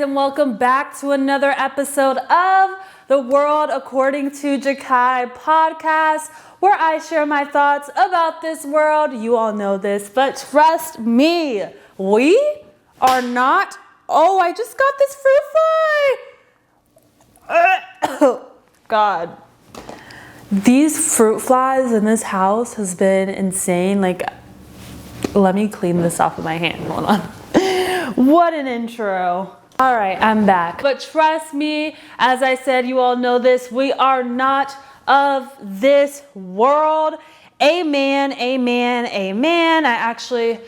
and welcome back to another episode of the World According to Jakai podcast, where I share my thoughts about this world. You all know this, but trust me, we are not. Oh, I just got this fruit fly. God. These fruit flies in this house has been insane. Like, let me clean this off with my hand. Hold on. What an intro. All right, I'm back. But trust me, as I said, you all know this, we are not of this world. Amen, amen, amen. I actually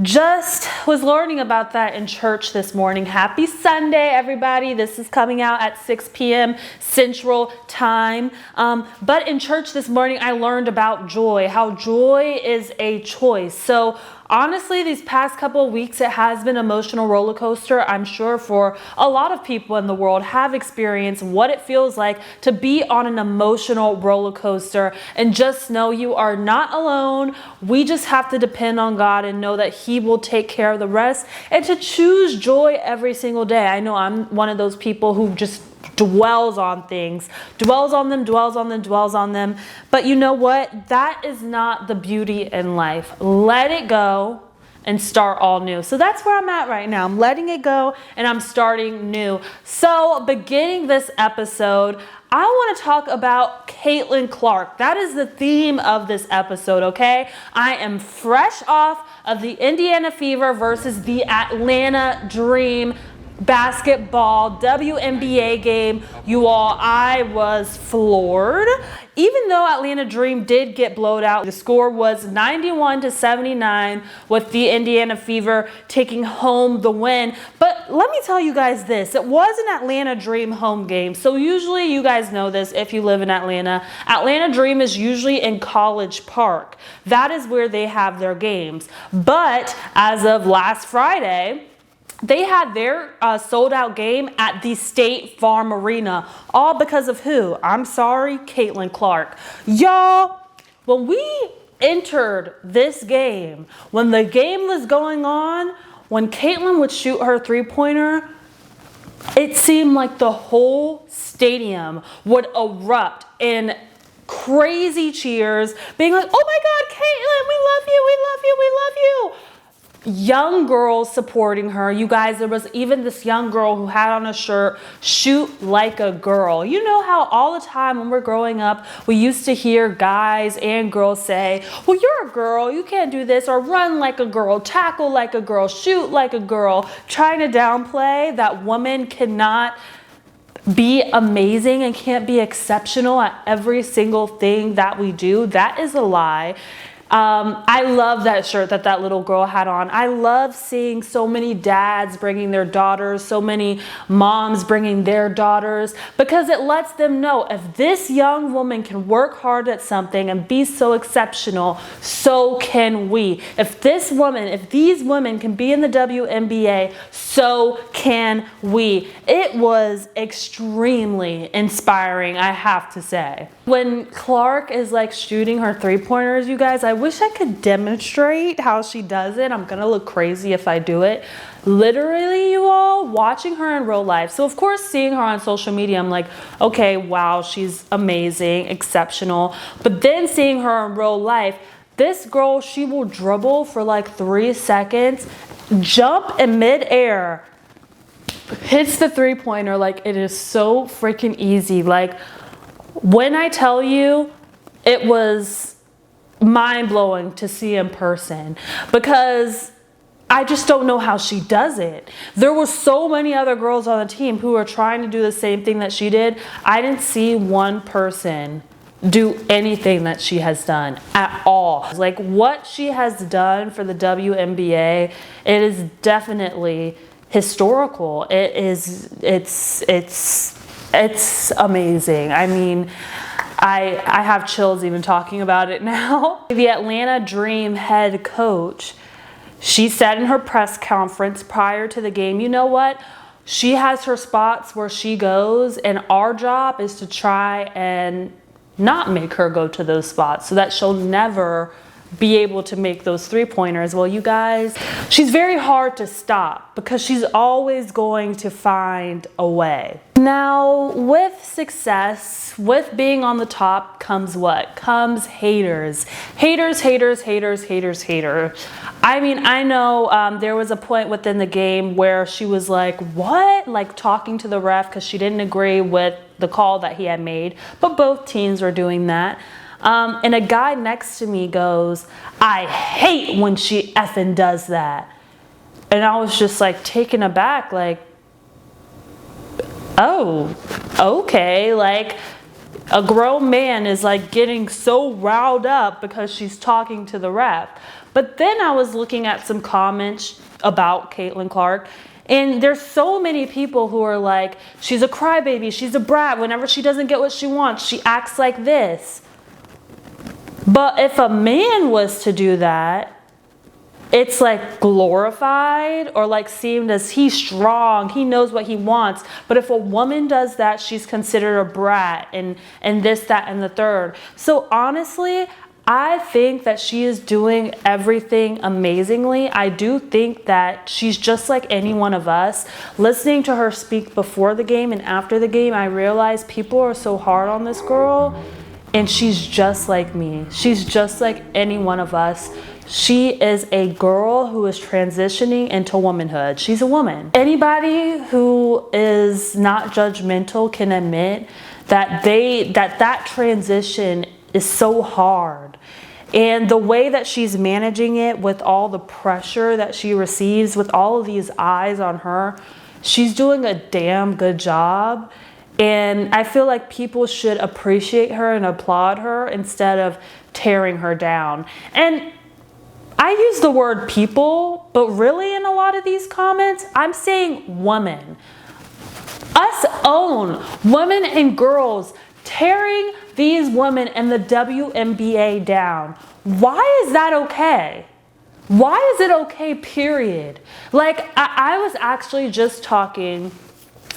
just was learning about that in church this morning. Happy Sunday, everybody. This is coming out at 6 p.m. Central Time. But in church this morning, I learned about joy, how joy is a choice. So honestly, these past couple of weeks, it has been an emotional roller coaster. I'm sure for a lot of people in the world have experienced what it feels like to be on an emotional roller coaster. And just know you are not alone. We just have to depend on God and know that He will take care of the rest, and to choose joy every single day. I know I'm one of those people who just dwells on things, dwells on them. But you know what? That is not the beauty in life. Let it go and start all new. So that's where I'm at right now. I'm letting it go and I'm starting new. So beginning this episode, I want to talk about Caitlin Clark. That is the theme of this episode, okay? I am fresh off of the Indiana Fever versus the Atlanta Dream basketball WNBA game. You all, I was floored. Even though Atlanta Dream did get blowed out, the score was 91-79 with the Indiana Fever taking home the win. But let me tell you guys this, it was an Atlanta Dream home game. So usually, you guys know this if you live in Atlanta, Atlanta Dream is usually in College Park. That is where they have their games. But as of last Friday, they had their sold out game at the State Farm Arena. All because of who? I'm sorry, Caitlin Clark. Y'all, when we entered this game, when the game was going on, when Caitlin would shoot her three-pointer, it seemed like the whole stadium would erupt in crazy cheers, being like, oh my God, Caitlin, we love you, we love you, we love you. Young girls supporting her. You guys, there was even this young girl who had on a shirt, shoot like a girl. You know how all the time when we're growing up, we used to hear guys and girls say, well, you're a girl, you can't do this, or run like a girl, tackle like a girl, shoot like a girl, trying to downplay that women cannot be amazing and can't be exceptional at every single thing that we do. That is a lie. I love that shirt that little girl had on. I love seeing so many dads bringing their daughters, so many moms bringing their daughters, because it lets them know if this young woman can work hard at something and be so exceptional, so can we. If these women can be in the WNBA, so can we. It was extremely inspiring, I have to say. When Clark is like shooting her three-pointers, you guys, I wish I could demonstrate how she does it. I'm gonna look crazy if I do it. Literally, you all, watching her in real life. So of course, seeing her on social media, I'm like, okay, wow, she's amazing, exceptional. But then seeing her in real life, this girl, she will dribble for like 3 seconds, jump in midair, hits the three-pointer. Like, it is so freaking easy. Like, when I tell you, it was mind-blowing to see in person, because I just don't know how she does it. There were so many other girls on the team who are trying to do the same thing that she did. I didn't see one person do anything that she has done at all. Like, what she has done for the WNBA, it is definitely historical. It's amazing. I mean, I have chills even talking about it now. The Atlanta Dream head coach, she said in her press conference prior to the game, you know what? She has her spots where she goes, and our job is to try and not make her go to those spots so that she'll never be able to make those 3-pointers. Well, you guys, she's very hard to stop because she's always going to find a way. Now, with success, with being on the top comes what? Comes haters. Haters, haters, haters, haters, haters. I mean, I know there was a point within the game where she was like, what? Like talking to the ref because she didn't agree with the call that he had made. But both teams were doing that. And a guy next to me goes, I hate when she effing does that. And I was just like taken aback, like, oh, okay. Like a grown man is like getting so riled up because she's talking to the ref. But then I was looking at some comments about Caitlin Clark. And there's so many people who are like, she's a crybaby, she's a brat. Whenever she doesn't get what she wants, she acts like this. But if a man was to do that, it's like glorified or like seemed as he's strong, he knows what he wants. But if a woman does that, she's considered a brat and this, that, and the third. So honestly, I think that she is doing everything amazingly. I do think that she's just like any one of us. Listening to her speak before the game and after the game, I realized people are so hard on this girl. And she's just like me. She's just like any one of us. She is a girl who is transitioning into womanhood. She's a woman. Anybody who is not judgmental can admit that that transition is so hard. And the way that she's managing it with all the pressure that she receives, with all of these eyes on her, she's doing a damn good job. And I feel like people should appreciate her and applaud her instead of tearing her down. And I use the word people, but really in a lot of these comments, I'm saying women. Us own women and girls tearing these women in the WNBA down. Why is that okay? Why is it okay, period? Like, I was actually just talking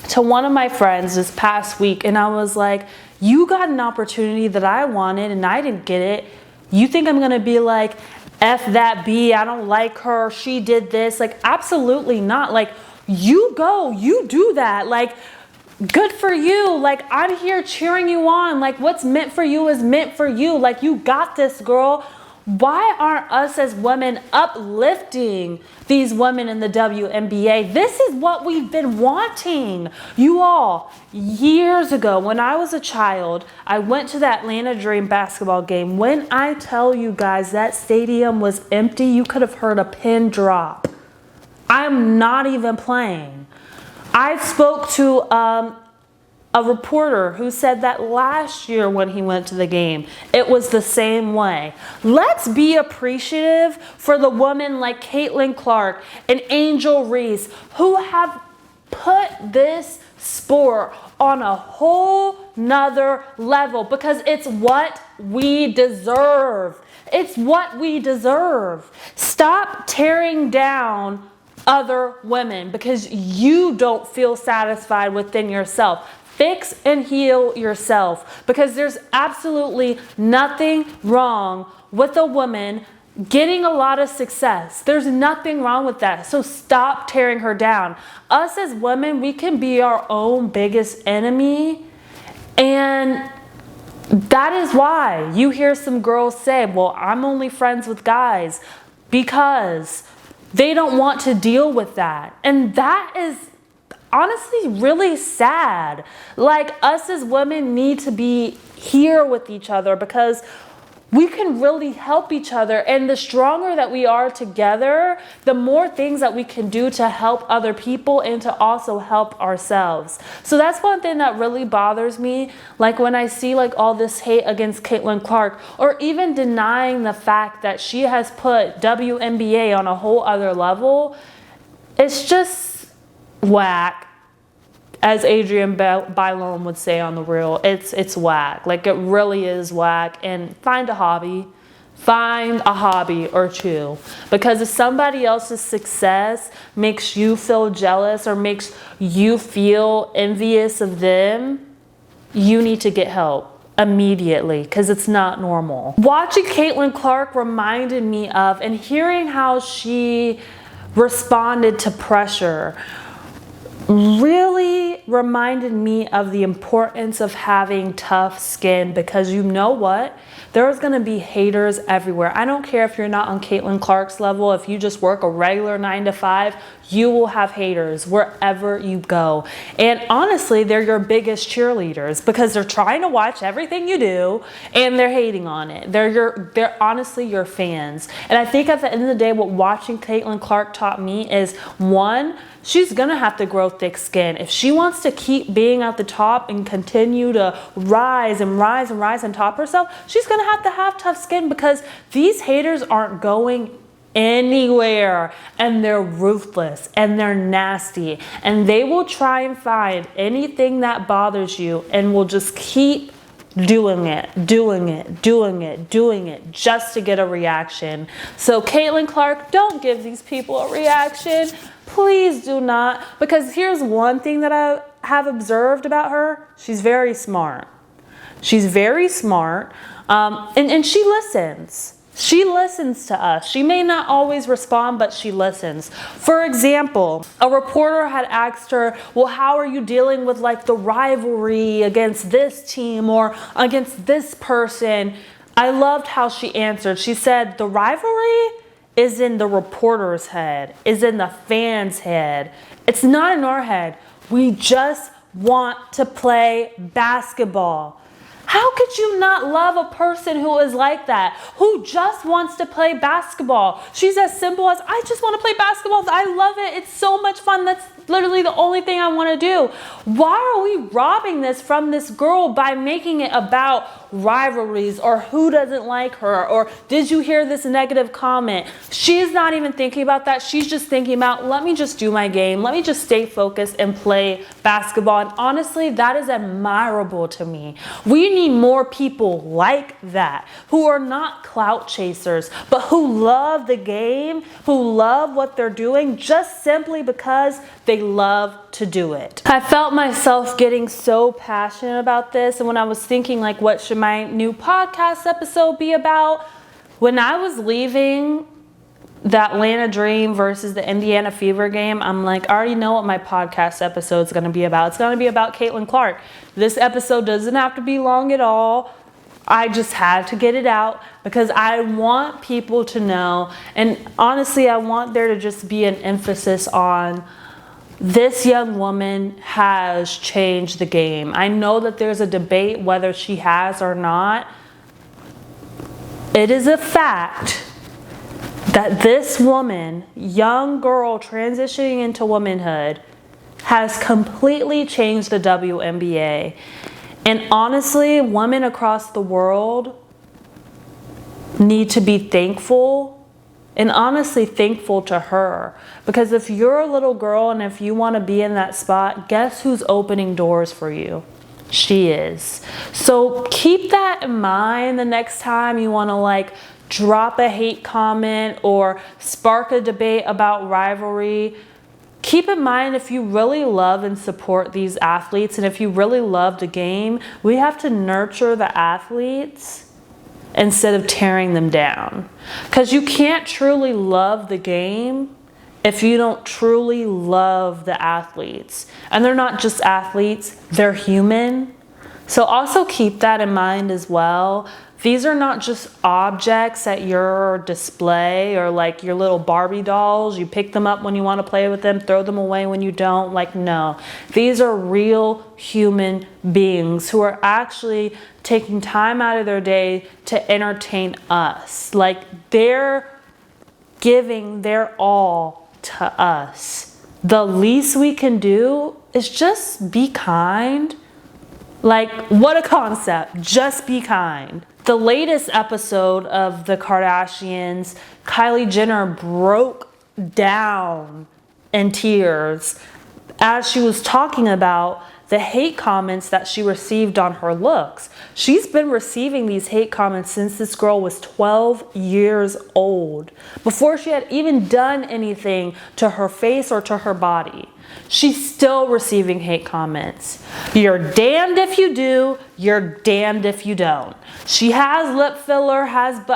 to one of my friends this past week, and I was like, you got an opportunity that I wanted and I didn't get it. You think I'm gonna be like, F that B, I don't like her, she did this? Like, absolutely not. Like, you go, you do that. Like, good for you. Like, I'm here cheering you on. Like, what's meant for you is meant for you. Like, you got this, girl. Why aren't us as women uplifting these women in the WNBA? This is what we've been wanting. You all, years ago, when I was a child, I went to the Atlanta Dream basketball game. When I tell you guys that stadium was empty, you could have heard a pin drop. I'm not even playing. I spoke to a reporter who said that last year when he went to the game, it was the same way. Let's be appreciative for the women like Caitlin Clark and Angel Reese who have put this sport on a whole nother level because it's what we deserve. It's what we deserve. Stop tearing down other women because you don't feel satisfied within yourself. Fix and heal yourself because there's absolutely nothing wrong with a woman getting a lot of success. There's nothing wrong with that. So stop tearing her down. Us as women, we can be our own biggest enemy. And that is why you hear some girls say, well, I'm only friends with guys because they don't want to deal with that. And that is honestly really sad. Like, us as women need to be here with each other because we can really help each other. And the stronger that we are together, the more things that we can do to help other people and to also help ourselves. So that's one thing that really bothers me. Like when I see like all this hate against Caitlin Clark, or even denying the fact that she has put WNBA on a whole other level, it's just whack. As Adrian Bailon would say on The Real, it's whack. Like, it really is whack. And find a hobby. Find a hobby or two. Because if somebody else's success makes you feel jealous or makes you feel envious of them, you need to get help. immediately because it's not normal. Watching Caitlin Clark reminded me of, and hearing how she responded to pressure really reminded me of the importance of having tough skin, because you know what? There's going to be haters everywhere. I don't care if you're not on Caitlin Clark's level. If you just work a regular 9 to 5, you will have haters wherever you go. And honestly, they're your biggest cheerleaders because they're trying to watch everything you do and they're hating on it. They're honestly your fans. And I think at the end of the day, what watching Caitlin Clark taught me is, one, she's gonna have to grow thick skin. If she wants to keep being at the top and continue to rise and rise and rise and top herself, she's gonna have tough skin, because these haters aren't going anywhere, and they're ruthless and they're nasty, and they will try and find anything that bothers you and will just keep doing it just to get a reaction. So Caitlin Clark, don't give these people a reaction. Please do not, because here's one thing that I have observed about her. She's very smart. She's very smart, and she listens. She listens to us. She may not always respond, but she listens. For example, a reporter had asked her, well, how are you dealing with like the rivalry against this team or against this person? I loved how she answered. She said, the rivalry is in the reporter's head, is in the fan's head. It's not in our head. We just want to play basketball. How could you not love a person who is like that, who just wants to play basketball? She's as simple as, I just want to play basketball. I love it. It's so much fun. That's literally the only thing I want to do. Why are we robbing this from this girl by making it about rivalries or who doesn't like her or did you hear this negative comment? She's not even thinking about that. She's just thinking about, let me just do my game. Let me just stay focused and play basketball. And honestly, that is admirable to me. We need more people like that, who are not clout chasers, but who love the game, who love what they're doing just simply because they love to do it. I felt myself getting so passionate about this, and when I was thinking like, what should my new podcast episode be about? When I was leaving the Atlanta Dream versus the Indiana Fever game, I'm like, I already know what my podcast episode is going to be about. It's going to be about Caitlin Clark. This episode doesn't have to be long at all. I just had to get it out because I want people to know, and honestly, I want there to just be an emphasis on this young woman has changed the game. I know that there's a debate whether she has or not. It is a fact that this woman, young girl transitioning into womanhood, has completely changed the WNBA. And honestly, women across the world need to be thankful, and honestly thankful to her. Because if you're a little girl and if you want to be in that spot, guess who's opening doors for you? She is. So keep that in mind the next time you want to like drop a hate comment or spark a debate about rivalry. Keep in mind, if you really love and support these athletes, and if you really love the game, we have to nurture the athletes instead of tearing them down. Because you can't truly love the game if you don't truly love the athletes. And they're not just athletes, they're human. So also keep that in mind as well. These are not just objects at your display or like your little Barbie dolls. You pick them up when you want to play with them, throw them away when you don't. Like, no. These are real human beings who are actually taking time out of their day to entertain us. Like, they're giving their all to us. The least we can do is just be kind. Like, what a concept. Just be kind. The latest episode of the Kardashians, Kylie Jenner broke down in tears as she was talking about the hate comments that she received on her looks. She's been receiving these hate comments since this girl was 12 years old, before she had even done anything to her face or to her body. She's still receiving hate comments. You're damned if you do, you're damned if you don't. She has lip filler,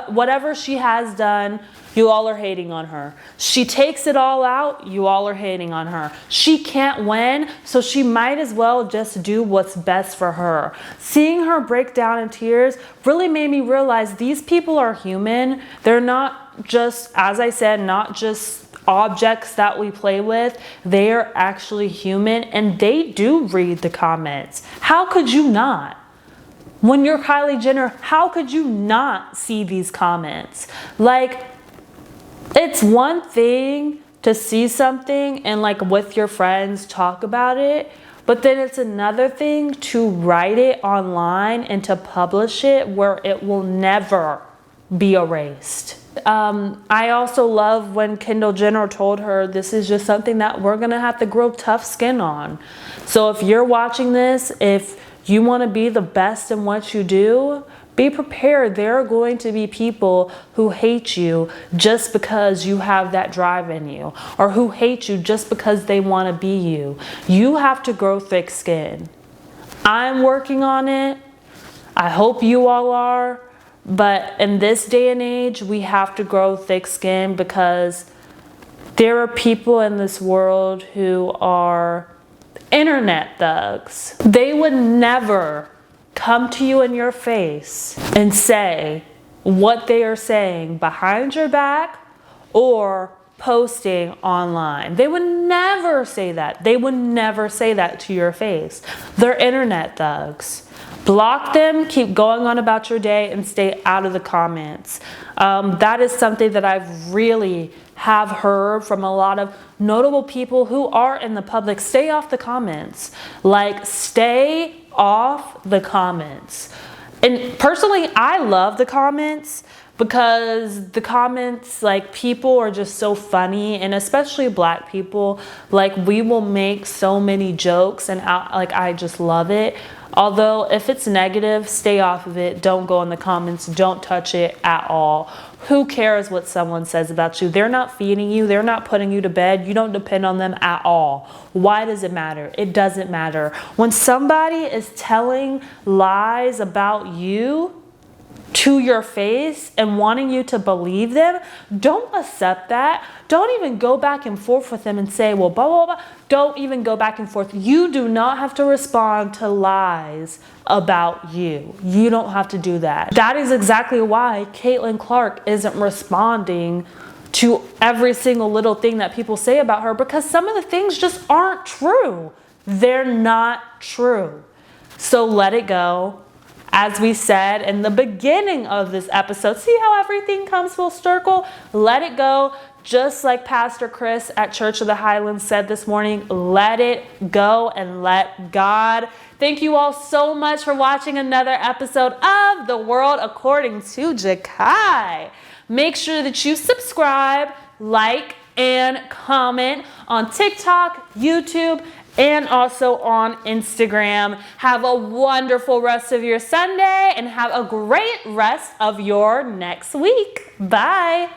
whatever she has done, you all are hating on her. She takes it all out, you all are hating on her. She can't win, so she might as well just do what's best for her. Seeing her break down in tears really made me realize these people are human. They're not just, as I said, not just objects that we play with. They are actually human, and they do read the comments. How could you not? When you're Kylie Jenner, how could you not see these comments? Like, it's one thing to see something and like with your friends talk about it, but then it's another thing to write it online and to publish it where it will never be erased. I also love when Kendall Jenner told her this is just something that we're gonna have to grow tough skin on. So if you're watching this, if you want to be the best in what you do, be prepared. There are going to be people who hate you just because you have that drive in you, or who hate you just because they want to be you. You have to grow thick skin. I'm working on it. I hope you all are. But in this day and age, we have to grow thick skin, because there are people in this world who are internet thugs. They would never come to you in your face and say what they are saying behind your back or posting online. They would never say that. They would never say that to your face. They're internet thugs. Block them, keep going on about your day, and stay out of the comments. That is something that I've really have heard from a lot of notable people who are in the public. Stay off the comments. Like, stay off the comments. And personally, I love the comments, because the comments, like, people are just so funny, and especially Black people, like, we will make so many jokes, and I just love it. Although if it's negative, stay off of it. Don't go in the comments. Don't touch it at all. Who cares what someone says about you? They're not feeding you. They're not putting you to bed. You don't depend on them at all. Why does it matter? It doesn't matter. When somebody is telling lies about you to your face and wanting you to believe them, don't accept that. Don't even go back and forth with them and say, well, blah, blah, blah. Don't even go back and forth. You do not have to respond to lies about you. You don't have to do that. That is exactly why Caitlin Clark isn't responding to every single little thing that people say about her, because some of the things just aren't true. They're not true. So let it go. As we said in the beginning of this episode, see how everything comes full circle? Let it go. Just like Pastor Chris at Church of the Highlands said this morning, let it go and let God. Thank you all so much for watching another episode of The World According to Jakai. Make sure that you subscribe, like, and comment on TikTok, YouTube, and also on Instagram. Have a wonderful rest of your Sunday, and have a great rest of your next week. Bye.